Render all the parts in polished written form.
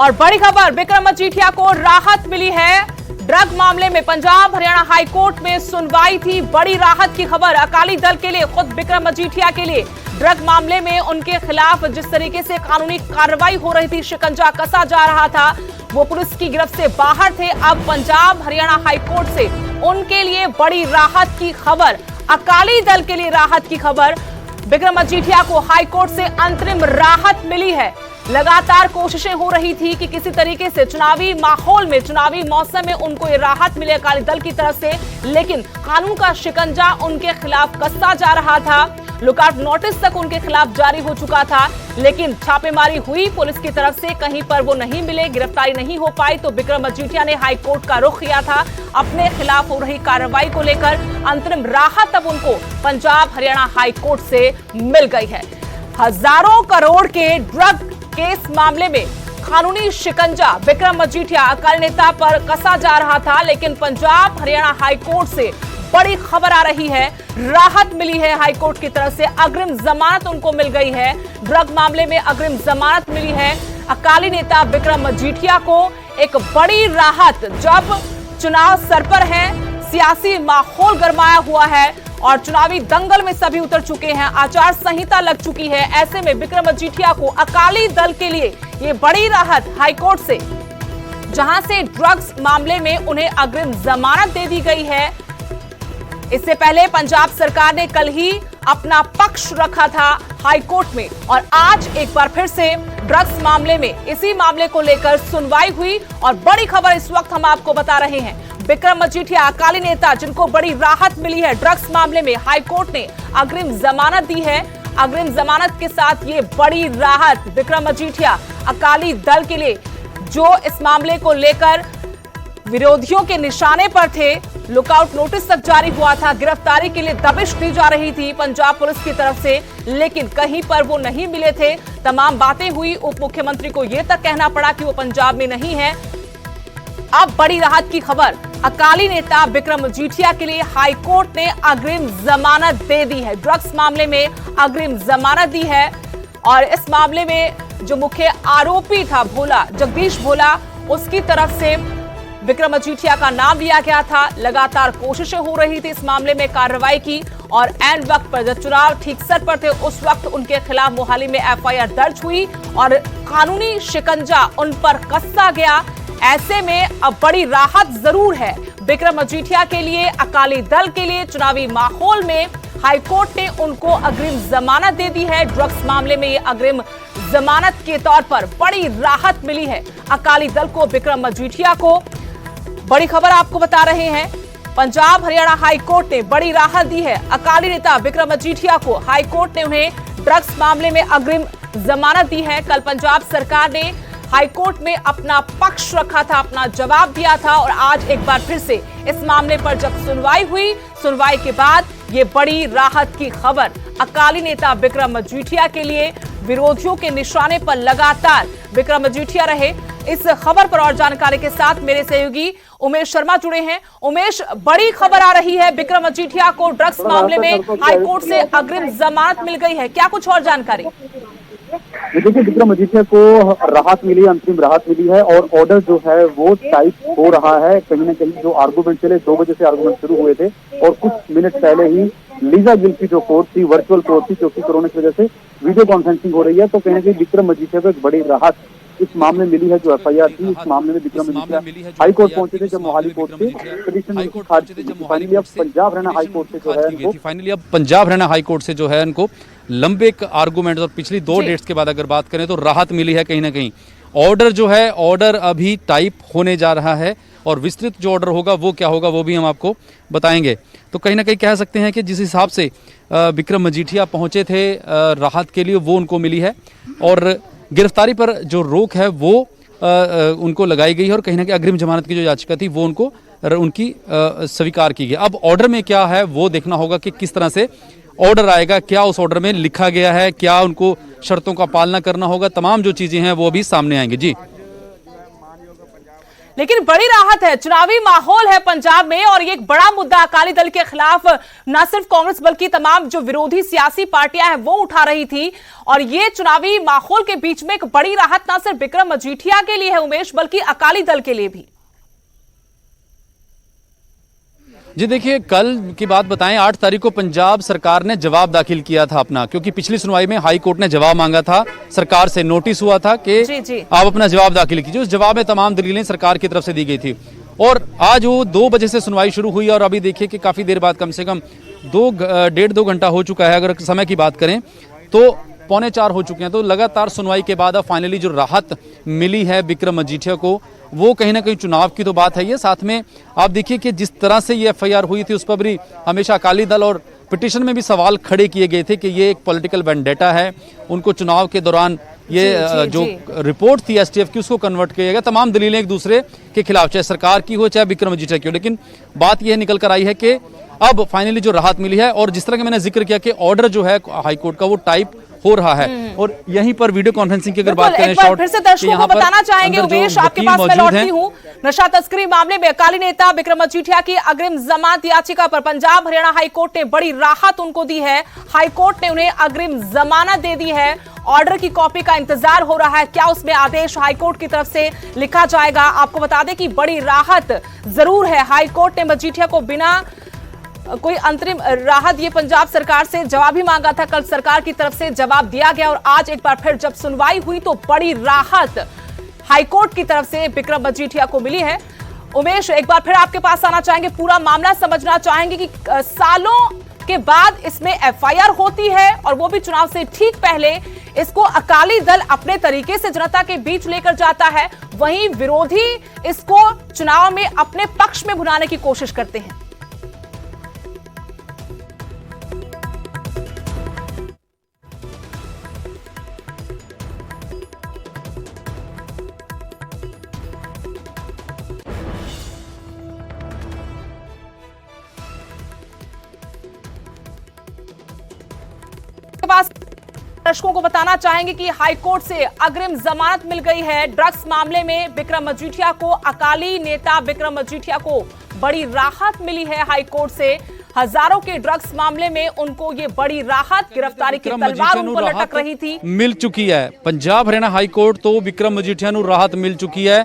और बड़ी खबर, विक्रम मजीठिया को राहत मिली है। ड्रग मामले में पंजाब हरियाणा हाईकोर्ट में सुनवाई थी। बड़ी राहत की खबर अकाली दल के लिए, खुद विक्रम मजीठिया के लिए। ड्रग मामले में उनके खिलाफ जिस तरीके से कानूनी कार्रवाई हो रही थी, शिकंजा कसा जा रहा था, वो पुलिस की गिरफ्त से बाहर थे। अब पंजाब हरियाणा हाईकोर्ट से उनके लिए बड़ी राहत की खबर, अकाली दल के लिए राहत की खबर। विक्रम मजीठिया को हाईकोर्ट से अंतरिम राहत मिली है। लगातार कोशिशें हो रही थी कि किसी तरीके से चुनावी माहौल में, चुनावी मौसम में उनको ये राहत मिले अकाली दल की तरफ से, लेकिन कानून का शिकंजा उनके खिलाफ कसता जा रहा था। लुकआउट नोटिस तक उनके खिलाफ जारी हो चुका था, लेकिन छापेमारी हुई पुलिस की तरफ से, कहीं पर वो नहीं मिले, गिरफ्तारी नहीं हो पाई। तो विक्रम मजीठिया ने हाईकोर्ट का रुख किया था अपने खिलाफ हो रही कार्रवाई को लेकर। अंतरिम राहत अब उनको पंजाब हरियाणा हाईकोर्ट से मिल गई है। हजारों करोड़ के ड्रग केस मामले में कानूनी शिकंजा विक्रम मजीठिया अकाली नेता पर कसा जा रहा था, लेकिन पंजाब हरियाणा हाईकोर्ट से बड़ी खबर आ रही है, राहत मिली है हाईकोर्ट की तरफ से। अग्रिम जमानत उनको मिल गई है। ड्रग मामले में अग्रिम जमानत मिली है अकाली नेता विक्रम मजीठिया को। एक बड़ी राहत, जब चुनाव सर पर है, सियासी माहौल गरमाया हुआ है और चुनावी दंगल में सभी उतर चुके हैं, आचार संहिता लग चुकी है, ऐसे में विक्रम मजीठिया को अकाली दल के लिए ये बड़ी राहत हाईकोर्ट से, जहां से ड्रग्स मामले में उन्हें अग्रिम जमानत दे दी गई है। इससे पहले पंजाब सरकार ने कल ही अपना पक्ष रखा था हाईकोर्ट में और आज एक बार फिर से ड्रग्स मामले में, इसी मामले को लेकर सुनवाई हुई। और बड़ी खबर इस वक्त हम आपको बता रहे हैं, विक्रम मजीठिया अकाली नेता जिनको बड़ी राहत मिली है ड्रग्स मामले में, हाईकोर्ट ने अग्रिम जमानत दी है। अग्रिम जमानत के साथ ये बड़ी राहत विक्रम मजीठिया अकाली दल के लिए, जो इस मामले को लेकर विरोधियों के निशाने पर थे, लुकआउट नोटिस तक जारी हुआ था, गिरफ्तारी के लिए दबिश दी जा रही थी पंजाब पुलिस की तरफ से, लेकिन कहीं पर वो नहीं मिले थे। तमाम बातें हुई, उप मुख्यमंत्री को यह तक कहना पड़ा कि वो पंजाब में नहीं है। अब बड़ी राहत की खबर, अकाली नेता विक्रम मजीठिया के लिए हाईकोर्ट ने अग्रिम जमानत दे दी है। ड्रग्स मामले में अग्रिम जमानत दी है और इस मामले में जो मुख्य आरोपी था भोला, जगदीश भोला, उसकी तरफ से विक्रम मजीठिया का नाम लिया गया था। लगातार कोशिशें हो रही थी इस मामले में कार्रवाई की और एन वक्त पर, जब चुनाव ठीक सर पर थे, उस वक्त उनके खिलाफ मोहाली में एफआईआर दर्ज हुई और कानूनी शिकंजा उन पर कसता गया। ऐसे में अब बड़ी राहत जरूर है विक्रम मजीठिया के लिए, अकाली दल के लिए। चुनावी माहौल में हाईकोर्ट ने उनको अग्रिम जमानत दे दी है। ड्रग्स मामले में ये अग्रिम जमानत के तौर पर बड़ी राहत मिली है अकाली दल को, विक्रम मजीठिया को। बड़ी खबर आपको बता रहे हैं, पंजाब हरियाणा हाईकोर्ट ने बड़ी राहत दी है अकाली नेता विक्रम मजीठिया को। हाईकोर्ट ने उन्हें ड्रग्स मामले में अग्रिम जमानत दी है। कल पंजाब सरकार ने हाईकोर्ट में अपना पक्ष रखा था, अपना जवाब दिया था और आज एक बार फिर से इस मामले पर जब सुनवाई हुई, सुनवाई के बाद ये बड़ी राहत की खबर अकाली नेता विक्रम मजीठिया के लिए। विरोधियों के निशाने पर लगातार विक्रम मजीठिया रहे। इस खबर पर और जानकारी के साथ मेरे सहयोगी उमेश शर्मा जुड़े हैं। उमेश, बड़ी खबर आ रही है, विक्रम मजीठिया को ड्रग्स मामले में हाईकोर्ट से अग्रिम जमानत मिल गई है, क्या कुछ और जानकारी? देखिए, विक्रम मजीठिया को राहत मिली, अंतिम राहत मिली है और ऑर्डर जो है वो टाइप हो रहा है। कहीं ना कहीं जो आर्गूमेंट चले, 2 बजे से आर्गूमेंट शुरू हुए थे और कुछ मिनट पहले ही लीजा गिल की जो कोर्ट थी, वर्चुअल कोर्ट थी, क्योंकि कोरोना की वजह से वीडियो कॉन्फ्रेंसिंग हो रही है, तो कहीं ना कहीं विक्रम मजीठिया को एक बड़ी राहत इस मामले में मिली है। जो एफआईआर थी, इस मामले में विक्रम मजीठिया हाईकोर्ट पहुंचे थे, जब मोहाली कोर्ट से फाइनली अब पंजाब हरियाणा हाईकोर्ट से जो है फाइनली अब पंजाब हरियाणा हाईकोर्ट से जो है इनको लंबे आर्गूमेंट्स और पिछली 2 डेट्स के बाद अगर बात करें तो राहत मिली है। कहीं ना कहीं ऑर्डर जो है, ऑर्डर अभी टाइप होने जा रहा है और विस्तृत जो ऑर्डर होगा वो क्या होगा वो भी हम आपको बताएंगे। तो कहीं ना कहीं कह सकते हैं कि जिस हिसाब से विक्रम मजीठिया पहुंचे थे राहत के लिए, वो उनको मिली है और गिरफ्तारी पर जो रोक है वो उनको लगाई गई है और कहीं ना कहीं अग्रिम जमानत की जो याचिका थी वो उनकी स्वीकार की गई। अब ऑर्डर में क्या है वो देखना होगा कि किस तरह से ऑर्डर आएगा, क्या उस ऑर्डर में लिखा गया है, क्या उनको शर्तों का पालना करना होगा, तमाम जो चीजें हैं वो भी सामने आएंगी। जी, लेकिन बड़ी राहत है, चुनावी माहौल है पंजाब में और ये एक बड़ा मुद्दा अकाली दल के खिलाफ न सिर्फ कांग्रेस बल्कि तमाम जो विरोधी सियासी पार्टियां हैं वो उठा रही थी। और ये चुनावी माहौल के बीच में एक बड़ी राहत न सिर्फ बिक्रम मजीठिया के लिए है उमेश, बल्कि अकाली दल के लिए भी। जी देखिए, कल की बात बताएं, 8 तारीख को पंजाब सरकार ने जवाब दाखिल किया था अपना, क्योंकि पिछली सुनवाई में हाई कोर्ट ने जवाब मांगा था सरकार से, नोटिस हुआ था कि आप अपना जवाब दाखिल कीजिए। उस जवाब में तमाम दलीलें सरकार की तरफ से दी गई थी और आज वो 2 बजे से सुनवाई शुरू हुई और अभी देखिए कि काफी देर बाद, कम से कम 1.5-2 घंटा हो चुका है। अगर समय की बात करें तो 3:45 हो चुके हैं। तो लगातार सुनवाई के बाद अब फाइनली जो राहत मिली है बिक्रम मजीठिया को, वो कहीं ना कहीं चुनाव की तो बात है ये। साथ में आप देखिए कि जिस तरह से ये FIR हुई थी उस पर भी हमेशा अकाली दल और पिटीशन में भी सवाल खड़े किए गए थे कि ये एक पॉलिटिकल वेंडेटा है। उनको चुनाव के दौरान ये जो रिपोर्ट थी STF की उसको कन्वर्ट किया गया। तमाम दलीलें एक दूसरे के खिलाफ, चाहे सरकार की हो चाहे बिक्रम मजीठिया की हो। लेकिन बात यह निकल कर आई है कि अब फाइनली जो राहत मिली है, और जिस तरह के मैंने जिक्र किया कि ऑर्डर जो है हाईकोर्ट का वो टाइप हो रहा है। और यहीं पर वीडियो कॉन्फ्रेंसिंग की अगर बात करें, शॉर्ट फिर से दर्शकों को बताना चाहेंगे उमेश, आपके पास मैं लौटती हूं। नशा तस्करी मामले में अकाली नेता बिक्रम मजीठिया की अग्रिम जमानत याचिका पर पंजाब हरियाणा हाईकोर्ट ने बड़ी राहत उनको दी है। हाईकोर्ट ने उन्हें अग्रिम जमानत दे दी है। ऑर्डर की कॉपी का इंतजार हो रहा है, क्या उसमें आदेश हाईकोर्ट की तरफ से लिखा जाएगा। आपको बता दें कि बड़ी राहत जरूर है। हाईकोर्ट ने मजीठिया को बिना कोई अंतरिम राहत ये पंजाब सरकार से जवाब ही मांगा था। कल सरकार की तरफ से जवाब दिया गया और आज एक बार फिर जब सुनवाई हुई तो बड़ी राहत हाईकोर्ट की तरफ से बिक्रम मजीठिया को मिली है। उमेश, एक बार फिर आपके पास आना चाहेंगे, पूरा मामला समझना चाहेंगे कि सालों के बाद इसमें FIR होती है और वो भी चुनाव से ठीक पहले। इसको अकाली दल अपने तरीके से जनता के बीच लेकर जाता है, वहीं विरोधी इसको चुनाव में अपने पक्ष में भुनाने की कोशिश करते हैं। दर्शकों को बताना चाहेंगे कि हाईकोर्ट से अग्रिम जमानत मिल गई है ड्रग्स मामले में बिक्रम मजीठिया को। अकाली नेता बिक्रम मजीठिया को बड़ी राहत मिली है हाईकोर्ट से। हजारों के ड्रग्स मामले में उनको ये बड़ी राहत, गिरफ्तारी की तलवार उनको लटक रही थी, मिल चुकी है। पंजाब हरियाणा हाईकोर्ट तो बिक्रम मजीठिया ਨੂੰ राहत मिल चुकी है।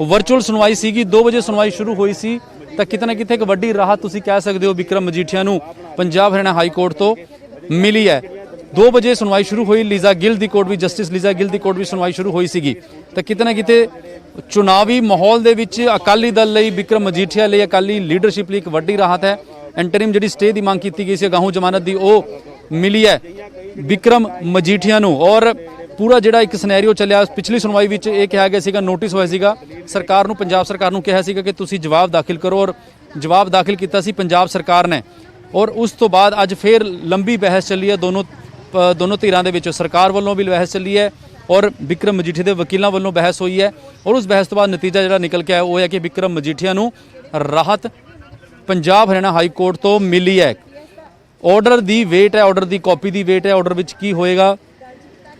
वर्चुअल सुनवाई ਸੀਗੀ, 2 ਵਜੇ ਸੁਣਵਾਈ ਸ਼ੁਰੂ ਹੋਈ ਸੀ ਤਾਂ ਕਿਤੇ ਨਾ ਕਿਤੇ ਇੱਕ ਵੱਡੀ ਰਾਹਤ ਤੁਸੀਂ ਕਹਿ ਸਕਦੇ ਹੋ ਬਿक्रम ਮਜੀਠੀਆ ਨੂੰ पंजाब हरियाणा हाईकोर्ट ਤੋਂ मिली है। 2 ਵਜੇ ਸੁਣਵਾਈ ਸ਼ੁਰੂ ਹੋਈ, ਲੀਜ਼ਾ ਗਿੱਲ ਦੀ ਕੋਰਟ ਵੀ, ਜਸਟਿਸ ਲੀਜ਼ਾ ਗਿੱਲ ਦੀ ਕੋਰਟ ਵੀ ਸੁਣਵਾਈ ਸ਼ੁਰੂ ਹੋਈ ਸੀਗੀ। ਤਾਂ ਕਿਤੇ ਨਾ ਕਿਤੇ ਚੁਣਾਵੀ ਮਾਹੌਲ ਦੇ ਵਿੱਚ ਅਕਾਲੀ ਦਲ ਲਈ, ਬਿਕਰਮ ਮਜੀਠੀਆ ਲਈ, ਅਕਾਲੀ ਲੀਡਰਸ਼ਿਪ ਲਈ ਇੱਕ ਵੱਡੀ ਰਾਹਤ ਹੈ। ਇੰਟਰਿਮ ਜਿਹੜੀ ਸਟੇ ਦੀ ਮੰਗ ਕੀਤੀ ਗਈ ਸੀ ਅਗਾਊਂ ਜ਼ਮਾਨਤ ਦੀ, ਉਹ ਮਿਲੀ ਹੈ ਬਿਕਰਮ ਮਜੀਠੀਆ ਨੂੰ। ਔਰ ਪੂਰਾ ਜਿਹੜਾ ਇੱਕ ਸਿਨੈਰੀਓ ਚੱਲਿਆ ਪਿਛਲੀ ਸੁਣਵਾਈ ਵਿੱਚ, ਇਹ ਕਿਹਾ ਗਿਆ ਸੀਗਾ, ਨੋਟਿਸ ਹੋਇਆ ਸੀਗਾ ਸਰਕਾਰ ਨੂੰ, ਪੰਜਾਬ ਸਰਕਾਰ ਨੂੰ ਕਿਹਾ ਸੀਗਾ ਕਿ ਤੁਸੀਂ ਜਵਾਬ ਦਾਖਲ ਕਰੋ, ਔਰ ਜਵਾਬ ਦਾਖਲ ਕੀਤਾ ਸੀ ਪੰਜਾਬ ਸਰਕਾਰ ਨੇ। ਔਰ ਉਸ ਤੋਂ ਬਾਅਦ ਅੱਜ ਫਿਰ ਲੰਬੀ ਬਹਿਸ ਚੱਲੀ ਹੈ ਦੋਨੋਂ ਧਿਰਾਂ ਦੇ ਵਿੱਚ। ਸਰਕਾਰ ਵੱਲੋਂ ਵੀ ਬਹਿਸ ਚੱਲੀ ਹੈ ਔਰ ਬਿਕਰਮ ਮਜੀਠੀਆ ਦੇ ਵਕੀਲਾਂ ਵੱਲੋਂ ਬਹਿਸ ਹੋਈ ਹੈ। ਔਰ ਉਸ ਬਹਿਸ ਤੋਂ ਬਾਅਦ ਨਤੀਜਾ ਜਿਹੜਾ ਨਿਕਲ ਕੇ ਆਇਆ ਉਹ ਹੈ ਕਿ ਬਿਕਰਮ ਮਜੀਠੀਆ ਨੂੰ ਰਾਹਤ ਪੰਜਾਬ ਹਰਿਆਣਾ ਹਾਈ ਕੋਰਟ ਤੋਂ ਮਿਲੀ ਹੈ। ਆਰਡਰ ਦੀ ਵੇਟ ਹੈ, ਆਰਡਰ ਦੀ ਕਾਪੀ ਦੀ ਵੇਟ ਹੈ, ਆਰਡਰ ਵਿੱਚ ਕੀ ਹੋਏਗਾ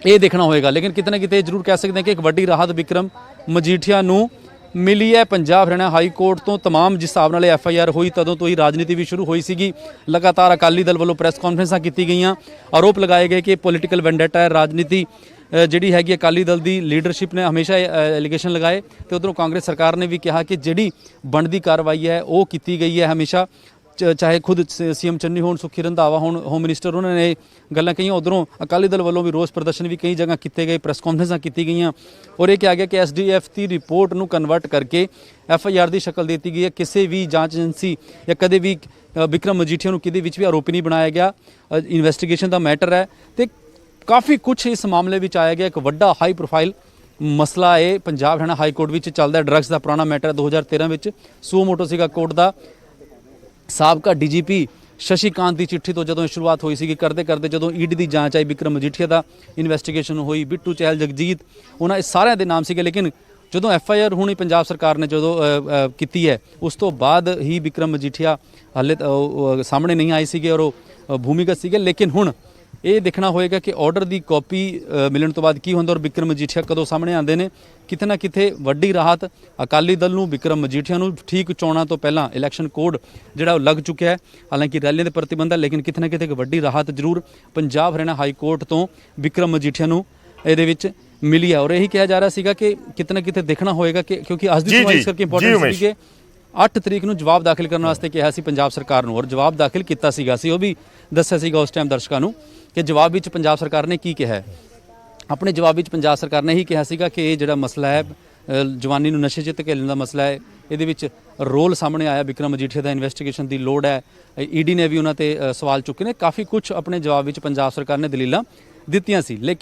ਇਹ ਦੇਖਣਾ ਹੋਏਗਾ। ਲੇਕਿਨ ਕਿਤੇ ਨਾ ਕਿਤੇ ਜ਼ਰੂਰ ਕਹਿ ਸਕਦੇ ਹਾਂ ਕਿ ਇੱਕ ਵੱਡੀ ਰਾਹਤ ਬਿਕਰਮ ਮਜੀਠੀਆ ਨੂੰ ਮਿਲੀ ਹੈ ਪੰਜਾਬ ਹਰਿਆਣਾ ਹਾਈ ਕੋਰਟ ਤੋਂ। तमाम जिस हिसाब ਨਾਲ FIR ਹੋਈ ਤਦੋਂ ਤੋਂ ਹੀ ਰਾਜਨੀਤੀ ਵੀ ਸ਼ੁਰੂ ਹੋਈ ਸੀਗੀ। ਲਗਾਤਾਰ ਅਕਾਲੀ ਦਲ ਵੱਲੋਂ ਪ੍ਰੈਸ ਕਾਨਫਰੰਸਾਂ ਕੀਤੀ ਗਈਆਂ, ਆਰੋਪ ਲਗਾਏ ਗਏ ਕਿ ਪੋਲੀਟੀਕਲ ਵੈਂਡੇਟਾ ਹੈ, ਰਾਜਨੀਤੀ ਜਿਹੜੀ ਹੈਗੀ ਅਕਾਲੀ ਦਲ ਦੀ ਲੀਡਰਸ਼ਿਪ ਨੇ ਹਮੇਸ਼ਾ ਐਲੀਗੇਸ਼ਨ ਲਗਾਏ। ਤੇ ਉਧਰੋਂ ਕਾਂਗਰਸ ਸਰਕਾਰ ਨੇ ਵੀ ਕਿਹਾ ਕਿ ਜਿਹੜੀ ਬਣਦੀ ਕਾਰਵਾਈ ਹੈ ਉਹ ਕੀਤੀ ਗਈ ਹੈ ਹਮੇਸ਼ਾ, ਚਾਹੇ ਖੁਦ CM ਚੰਨੀ ਹੋਣ, ਸੁਖੀ ਰੰਧਾਵਾ ਹੋਣ, ਹੋਮ ਮਿਨਿਸਟਰ, ਉਹਨਾਂ ਨੇ ਗੱਲਾਂ ਕਹੀਆਂ। ਉਧਰੋਂ ਅਕਾਲੀ ਦਲ ਵੱਲੋਂ ਵੀ ਰੋਸ ਪ੍ਰਦਰਸ਼ਨ ਵੀ ਕਈ ਜਗ੍ਹਾ ਕੀਤੇ ਗਏ, ਪ੍ਰੈਸ ਕਾਨਫਰੰਸਾਂ ਕੀਤੀ ਗਈਆਂ। ਔਰ ਇਹ ਕਿਹਾ ਗਿਆ ਕਿ SDF ਦੀ ਰਿਪੋਰਟ ਨੂੰ ਕਨਵਰਟ ਕਰਕੇ FIR ਦੀ ਸ਼ਕਲ ਦਿੱਤੀ ਗਈ ਹੈ। ਕਿਸੇ ਵੀ ਜਾਂਚ ਏਜੰਸੀ ਜਾਂ ਕਦੇ ਵੀ ਬਿਕਰਮ ਮਜੀਠੀਆ ਨੂੰ ਕਿਤੇ ਵਿੱਚ ਵੀ ਆਰੋਪੀ ਨਹੀਂ ਬਣਾਇਆ ਗਿਆ। ਇਨਵੈਸਟੀਗੇਸ਼ਨ ਦਾ ਮੈਟਰ ਹੈ ਤੇ ਕਾਫੀ ਕੁਝ ਇਸ ਮਾਮਲੇ ਵਿੱਚ ਆਇਆ ਗਿਆ। ਇੱਕ ਵੱਡਾ ਹਾਈ ਪ੍ਰੋਫਾਈਲ ਮਸਲਾ ਇਹ ਪੰਜਾਬ ਹਰਿਆਣਾ ਹਾਈ ਕੋਰਟ ਵਿੱਚ ਚੱਲਦਾ। ਡਰੱਗਸ ਦਾ ਪੁਰਾਣਾ ਮੈਟਰ 2013 ਵਿੱਚ ਸੂ ਮੋਟੋ ਸੀਗਾ ਕੋਰਟ ਦਾ। ਸਾਬਕਾ DGP ਸ਼ਸ਼ੀਕਾਂਤ ਦੀ ਚਿੱਠੀ ਤੋਂ ਜਦੋਂ ਸ਼ੁਰੂਆਤ ਹੋਈ ਸੀਗੀ, ਕਰਦੇ ਕਰਦੇ ਜਦੋਂ ED ਦੀ ਜਾਂਚ ਆਈ, ਬਿਕਰਮ ਮਜੀਠੀਆ ਦਾ ਇਨਵੈਸਟੀਗੇਸ਼ਨ ਹੋਈ, ਬਿੱਟੂ ਚਹਿਲ, ਜਗਜੀਤ, ਉਹਨਾਂ ਇਹ ਸਾਰਿਆਂ ਦੇ ਨਾਮ ਸੀਗੇ। ਲੇਕਿਨ ਜਦੋਂ FIR ਹੋਣੀ ਪੰਜਾਬ ਸਰਕਾਰ ਨੇ ਜਦੋਂ ਕੀਤੀ ਹੈ, ਉਸ ਤੋਂ ਬਾਅਦ ਹੀ ਬਿਕਰਮ ਮਜੀਠੀਆ ਹਾਲੇ ਸਾਹਮਣੇ ਨਹੀਂ ਆਏ ਸੀਗੇ ਔਰ ਉਹ ਭੂਮੀਗਤ ਸੀਗੇ। ਲੇਕਿਨ ਹੁਣ ਇਹ ਦੇਖਣਾ ਹੋਏਗਾ ਕਿ ਆਰਡਰ ਦੀ ਕਾਪੀ ਮਿਲਣ ਤੋਂ ਬਾਅਦ ਕੀ ਹੁੰਦਾ ਔਰ ਵਿਕਰਮ ਮਜੀਠੀਆ ਕਦੋਂ ਸਾਹਮਣੇ ਆਉਂਦੇ ਨੇ। ਕਿਤੇ ਨਾ ਕਿਤੇ ਵੱਡੀ ਰਾਹਤ ਅਕਾਲੀ ਦਲ ਨੂੰ, ਵਿਕਰਮ ਮਜੀਠੀਆ ਨੂੰ ਠੀਕ ਚੋਣਾਂ ਤੋਂ ਪਹਿਲਾਂ ਇਲੈਕਸ਼ਨ ਕੋਡ ਜਿਹੜਾ ਉਹ ਲੱਗ ਚੁੱਕਿਆ ਹੈ। ਹਾਲਾਂਕਿ ਰੈਲੀਆਂ ਦੇ ਪ੍ਰਤੀਬੰਧ ਹੈ, ਲੇਕਿਨ ਕਿਤੇ ਨਾ ਕਿਤੇ ਇੱਕ ਵੱਡੀ ਰਾਹਤ ਜ਼ਰੂਰ ਪੰਜਾਬ ਹਰਿਆਣਾ ਹਾਈ ਕੋਰਟ ਤੋਂ ਵਿਕਰਮ ਮਜੀਠੀਆ ਨੂੰ ਇਹਦੇ ਵਿੱਚ ਮਿਲੀ ਹੈ। ਔਰ ਇਹੀ ਕਿਹਾ ਜਾ ਰਿਹਾ ਸੀਗਾ ਕਿ ਕਿਤੇ ਨਾ ਕਿਤੇ ਦੇਖਣਾ ਹੋਏਗਾ ਕਿ ਕਿਉਂਕਿ ਅੱਜ ਦੀ ਸੁਣਵਾਈ ਇਸ ਕਰਕੇ ਇੰਪੋਰਟੈਂਟ ਸੀ ਕਿ 8 ਤਰੀਕ ਨੂੰ ਜਵਾਬ ਦਾਖਲ ਕਰਨ ਵਾਸਤੇ ਕਿਹਾ ਸੀ ਪੰਜਾਬ ਸਰਕਾਰ ਨੂੰ, ਔਰ ਜਵਾਬ ਦਾਖਲ ਕੀਤਾ ਸੀਗਾ। ਅਸੀਂ ਉਹ ਵੀ ਦੱਸਿਆ ਸੀਗਾ ਉਸ ਟਾਈਮ ਦਰਸ਼ਕਾਂ ਨੂੰ ਕਿ ਜਵਾਬ ਵਿੱਚ ਪੰਜਾਬ ਸਰਕਾਰ ਨੇ ਕੀ ਕਿਹਾ ਹੈ। ਆਪਣੇ ਜਵਾਬ ਵਿੱਚ ਪੰਜਾਬ ਸਰਕਾਰ ਨੇ ਇਹੀ ਕਿਹਾ ਸੀਗਾ ਕਿ ਇਹ ਜਿਹੜਾ ਮਸਲਾ ਹੈ ਜਵਾਨੀ ਨੂੰ ਨਸ਼ੇ 'ਚ ਧਕੇਲਣ ਦਾ ਮਸਲਾ ਹੈ, ਇਹਦੇ ਵਿੱਚ ਰੋਲ ਸਾਹਮਣੇ ਆਇਆ ਵਿਕਰਮ ਮਜੀਠੀਆ ਦਾ, ਇਨਵੈਸਟੀਗੇਸ਼ਨ ਦੀ ਲੋੜ ਹੈ। ਈਡੀ ਨੇ ਵੀ ਉਹਨਾਂ ਤੇ ਸਵਾਲ ਚੁੱਕੇ ਨੇ, ਕਾਫੀ ਕੁਝ ਆਪਣੇ ਜਵਾਬ ਵਿੱਚ ਪੰਜਾਬ ਸਰਕਾਰ ਨੇ ਦਲੀਲਾਂ ਦਿੱਤੀਆਂ ਸੀ। ਲੇਕਿਨ